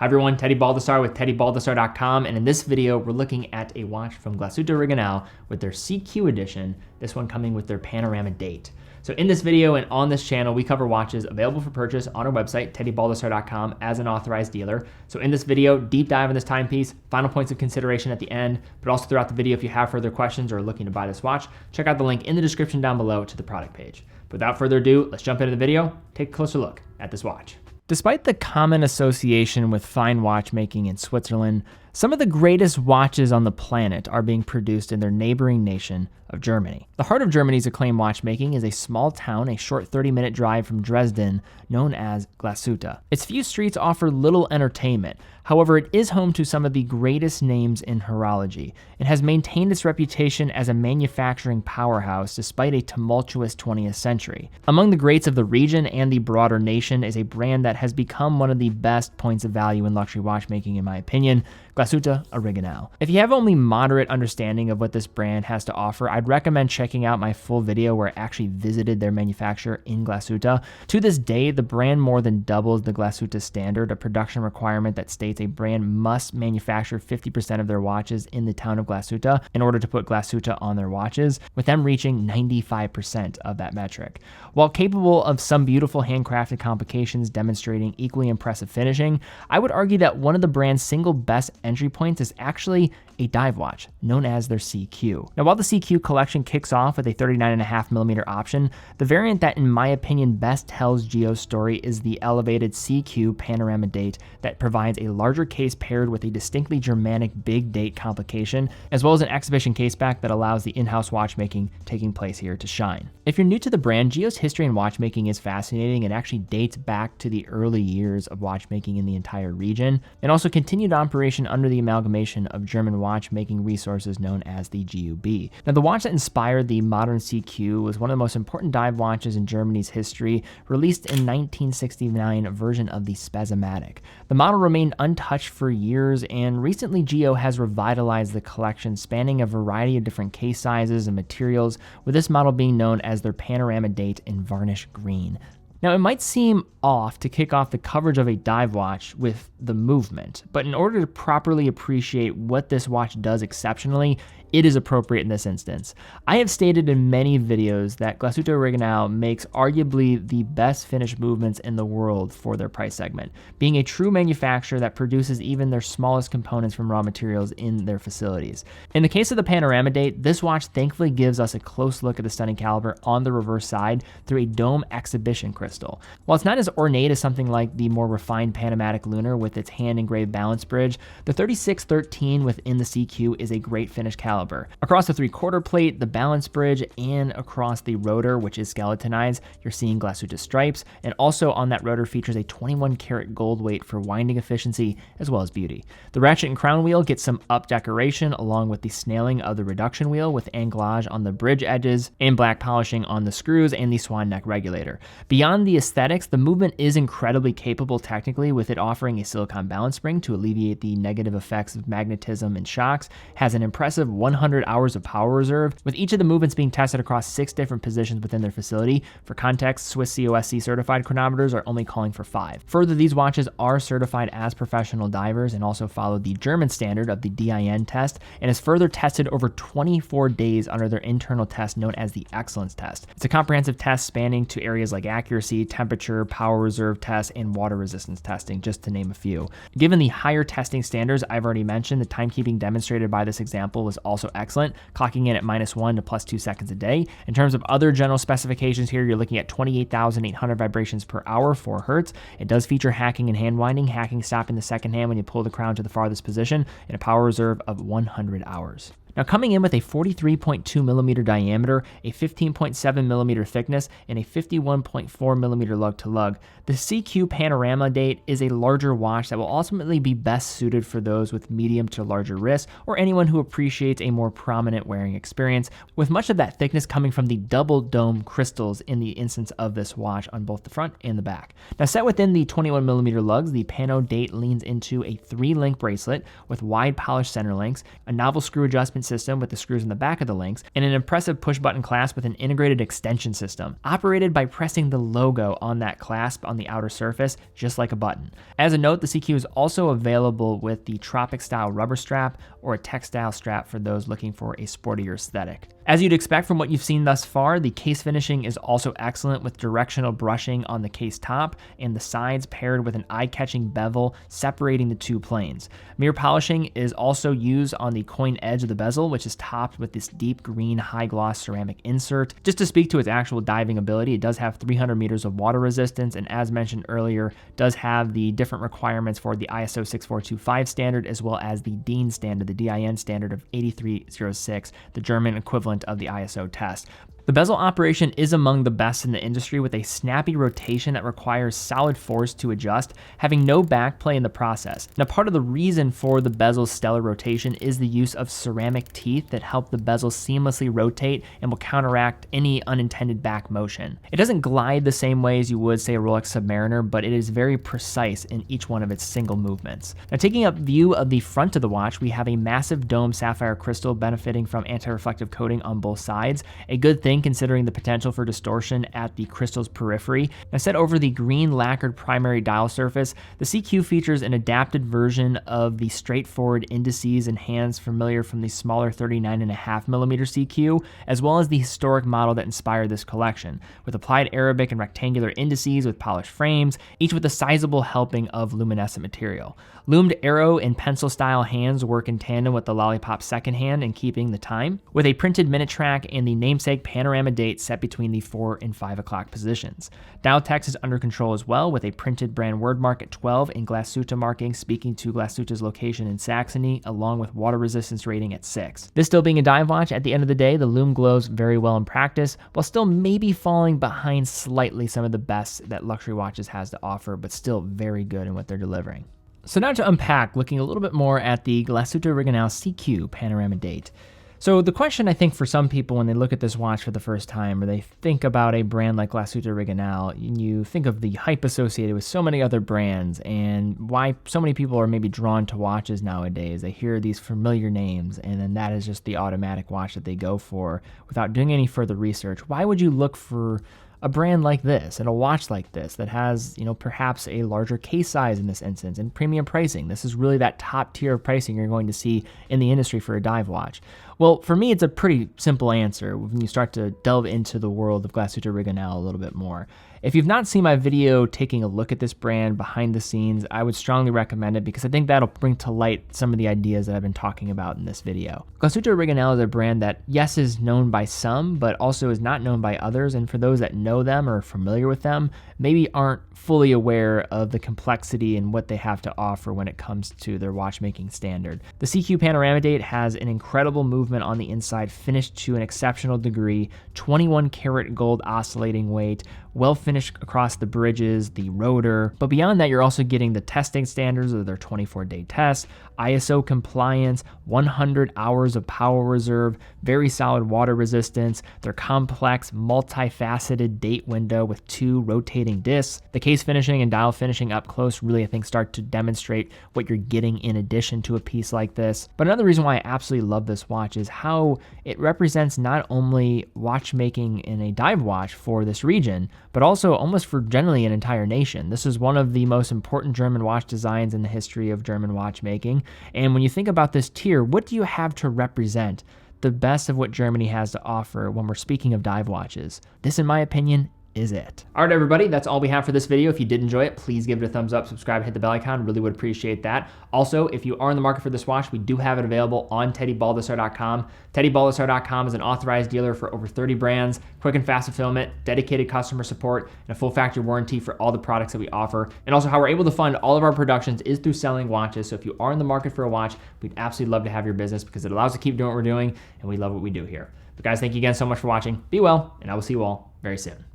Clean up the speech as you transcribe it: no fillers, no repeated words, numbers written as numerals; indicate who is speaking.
Speaker 1: Hi everyone, Teddy Baldassarre with teddybaldassarre.com, and in this video we're looking at a watch from Glashütte Original with their SeaQ edition, this one coming with their Panorama date. So in this video and on this channel, we cover watches available for purchase on our website, teddybaldassarre.com, as an authorized dealer. So in this video, deep dive on this timepiece, final points of consideration at the end, but also throughout the video, if you have further questions or are looking to buy this watch, check out the link in the description down below to the product page. But without further ado, let's jump into the video, take a closer look at this watch. Despite the common association with fine watchmaking in Switzerland, some of the greatest watches on the planet are being produced in their neighboring nation of Germany. The heart of Germany's acclaimed watchmaking is a small town a short 30-minute drive from Dresden known as Glashütte. Its few streets offer little entertainment. However, it is home to some of the greatest names in horology. It has maintained its reputation as a manufacturing powerhouse despite a tumultuous 20th century. Among the greats of the region and the broader nation is a brand that has become one of the best points of value in luxury watchmaking in my opinion, Glashütte Original. If you have only moderate understanding of what this brand has to offer, I'd recommend checking out my full video where I actually visited their manufacturer in Glashütte. To this day, the brand more than doubles the Glashütte standard, a production requirement that states a brand must manufacture 50% of their watches in the town of Glashütte in order to put Glashütte on their watches, with them reaching 95% of that metric. While capable of some beautiful handcrafted complications demonstrating equally impressive finishing, I would argue that one of the brand's single best entry points is actually a dive watch known as their SeaQ. Now, while the SeaQ collection kicks off with a 39.5mm option, the variant that in my opinion best tells Gio's story is the elevated SeaQ Panorama date that provides a larger case paired with a distinctly Germanic big date complication, as well as an exhibition caseback that allows the in-house watchmaking taking place here to shine. If you're new to the brand, Gio's history in watchmaking is fascinating and actually dates back to the early years of watchmaking in the entire region, and also continued operation under the amalgamation of German watchmaking resources known as the GUB. Now, the watch that inspired the modern SeaQ was one of the most important dive watches in Germany's history, released in 1969 version of the Spasmatic. The model remained untouched for years, and recently Gio has revitalized the collection, spanning a variety of different case sizes and materials, with this model being known as their Panorama date in varnish green. Now, it might seem off to kick off the coverage of a dive watch with the movement, but in order to properly appreciate what this watch does exceptionally, it is appropriate in this instance. I have stated in many videos that Glashütte Original makes arguably the best finished movements in the world for their price segment, being a true manufacturer that produces even their smallest components from raw materials in their facilities. In the case of the Panorama date, this watch thankfully gives us a close look at the stunning caliber on the reverse side through a dome exhibition crystal. While it's not as ornate as something like the more refined Panamatic Lunar with its hand-engraved balance bridge, the 3613 within the SeaQ is a great finish caliber. Across the 3/4 plate, the balance bridge, and across the rotor, which is skeletonized, you're seeing Glashütte stripes, and also on that rotor features a 21 karat gold weight for winding efficiency as well as beauty. The ratchet and crown wheel gets some up decoration along with the snailing of the reduction wheel with anglage on the bridge edges and black polishing on the screws and the swan neck regulator. Beyond the aesthetics, the movement is incredibly capable technically, with it offering a silicone balance spring to alleviate the negative effects of magnetism and shocks, has an impressive 100 hours of power reserve, with each of the movements being tested across 6 different positions within their facility. For context, Swiss COSC certified chronometers are only calling for 5. Further, these watches are certified as professional divers and also follow the German standard of the DIN test, and is further tested over 24 days under their internal test known as the Excellence Test. It's a comprehensive test spanning to areas like accuracy, temperature, power reserve tests, and water resistance testing, just to name a few. Given the higher testing standards I've already mentioned, the timekeeping demonstrated by this example was also excellent, clocking in at -1 to +2 seconds a day. In terms of other general specifications here, you're looking at 28,800 vibrations per hour, 4 Hertz. It does feature hacking and hand winding, hacking stopping the second hand when you pull the crown to the farthest position, and a power reserve of 100 hours. Now, coming in with a 43.2mm diameter, a 15.7mm thickness, and a 51.4mm lug-to-lug, the SeaQ Panorama date is a larger watch that will ultimately be best suited for those with medium to larger wrists or anyone who appreciates a more prominent wearing experience, with much of that thickness coming from the double dome crystals in the instance of this watch on both the front and the back. Now, set within the 21mm lugs, the Pano date leans into a 3-link bracelet with wide polished center links, a novel screw adjustment attachment system with the screws in the back of the links, and an impressive push-button clasp with an integrated extension system, operated by pressing the logo on that clasp on the outer surface, just like a button. As a note, the SeaQ is also available with the Tropic-style rubber strap or a textile strap for those looking for a sportier aesthetic. As you'd expect from what you've seen thus far, the case finishing is also excellent with directional brushing on the case top and the sides paired with an eye-catching bevel separating the two planes. Mirror polishing is also used on the coin edge of the bezel, which is topped with this deep green high-gloss ceramic insert. Just to speak to its actual diving ability, it does have 300 meters of water resistance, and as mentioned earlier, does have the different requirements for the ISO 6425 standard as well as the DIN standard, the DIN standard of 8306, the German equivalent of the ISO test. The bezel operation is among the best in the industry with a snappy rotation that requires solid force to adjust, having no backplay in the process. Now, part of the reason for the bezel's stellar rotation is the use of ceramic teeth that help the bezel seamlessly rotate and will counteract any unintended back motion. It doesn't glide the same way as you would, say, a Rolex Submariner, but it is very precise in each one of its single movements. Now, taking up view of the front of the watch, we have a massive dome sapphire crystal benefiting from anti-reflective coating on both sides, a good thing considering the potential for distortion at the crystal's periphery. Now, set over the green lacquered primary dial surface, the SeaQ features an adapted version of the straightforward indices and hands familiar from the smaller 39.5mm SeaQ, as well as the historic model that inspired this collection, with applied Arabic and rectangular indices with polished frames, each with a sizable helping of luminescent material. Loomed arrow and pencil style hands work in tandem with the Lollipop second hand in keeping the time, with a printed minute track and the namesake Panorama date set between the 4 and 5 o'clock positions. Dial text is under control as well, with a printed brand word mark at 12 and Glashütte marking speaking to Glashütte's location in Saxony, along with water resistance rating at 6. This still being a dive watch, at the end of the day, the lume glows very well in practice, while still maybe falling behind slightly some of the best that luxury watches has to offer, but still very good in what they're delivering. So now to unpack, looking a little bit more at the Glashütte Regenau SeaQ Panorama date. So the question, I think, for some people when they look at this watch for the first time, or they think about a brand like Glashütte Regenau, you think of the hype associated with so many other brands and why so many people are maybe drawn to watches nowadays. They hear these familiar names, and then that is just the automatic watch that they go for without doing any further research. Why would you look for a brand like this and a watch like this that has, perhaps a larger case size in this instance and premium pricing? This is really that top tier of pricing you're going to see in the industry for a dive watch. Well, for me, it's a pretty simple answer when you start to delve into the world of Glashütte Regenau a little bit more. If you've not seen my video taking a look at this brand behind the scenes, I would strongly recommend it because I think that'll bring to light some of the ideas that I've been talking about in this video. Glashütte Regenau is a brand that, yes, is known by some, but also is not known by others, and for those that know them or are familiar with them, maybe aren't fully aware of the complexity and what they have to offer when it comes to their watchmaking standard. The SeaQ Panorama date has an incredible movement on the inside, finished to an exceptional degree, 21 karat gold oscillating weight, well finished across the bridges, the rotor, but beyond that, you're also getting the testing standards of their 24-day test, ISO compliance, 100 hours of power reserve, very solid water resistance, their complex, multifaceted date window with 2 rotating discs. The case finishing and dial finishing up close really, I think, start to demonstrate what you're getting in addition to a piece like this. But another reason why I absolutely love this watch is how it represents not only watchmaking in a dive watch for this region, but also almost for generally an entire nation. This is one of the most important German watch designs in the history of German watchmaking. And when you think about this tier, what do you have to represent the best of what Germany has to offer when we're speaking of dive watches? This, in my opinion, is it. All right, everybody, that's all we have for this video. If you did enjoy it, please give it a thumbs up, subscribe, hit the bell icon. Really would appreciate that. Also, if you are in the market for this watch, we do have it available on TeddyBaldassarre.com. TeddyBaldassarre.com is an authorized dealer for over 30 brands, quick and fast fulfillment, dedicated customer support, and a full factory warranty for all the products that we offer. And also how we're able to fund all of our productions is through selling watches. So if you are in the market for a watch, we'd absolutely love to have your business because it allows us to keep doing what we're doing, and we love what we do here. But guys, thank you again so much for watching. Be well, and I will see you all very soon.